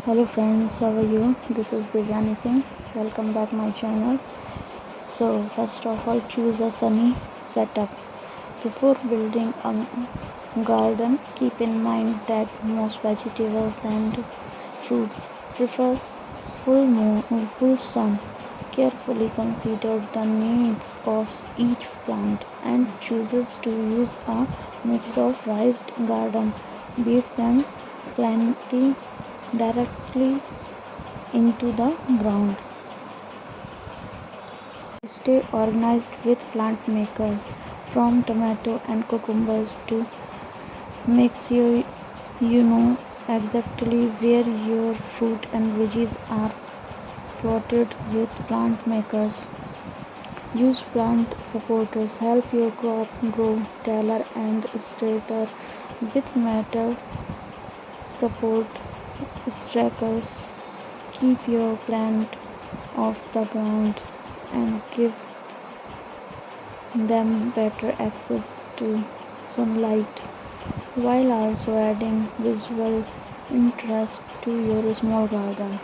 Hello friends, how are you? This is Devyani Singh. Welcome back my channel. So first of all, choose a sunny setup. Before building a garden, keep in mind that most vegetables and fruits prefer full sun. Carefully consider the needs of each plant and chooses to use a mix of raised garden beds and planting directly into the ground. Stay organized with plant makers from tomato and cucumbers to make sure you know exactly where your fruit and veggies are plotted with plant makers. Use plant supporters help your crop grow taller and straighter with metal support strikers. Keep your plant off the ground and give them better access to sunlight while also adding visual interest to your small garden.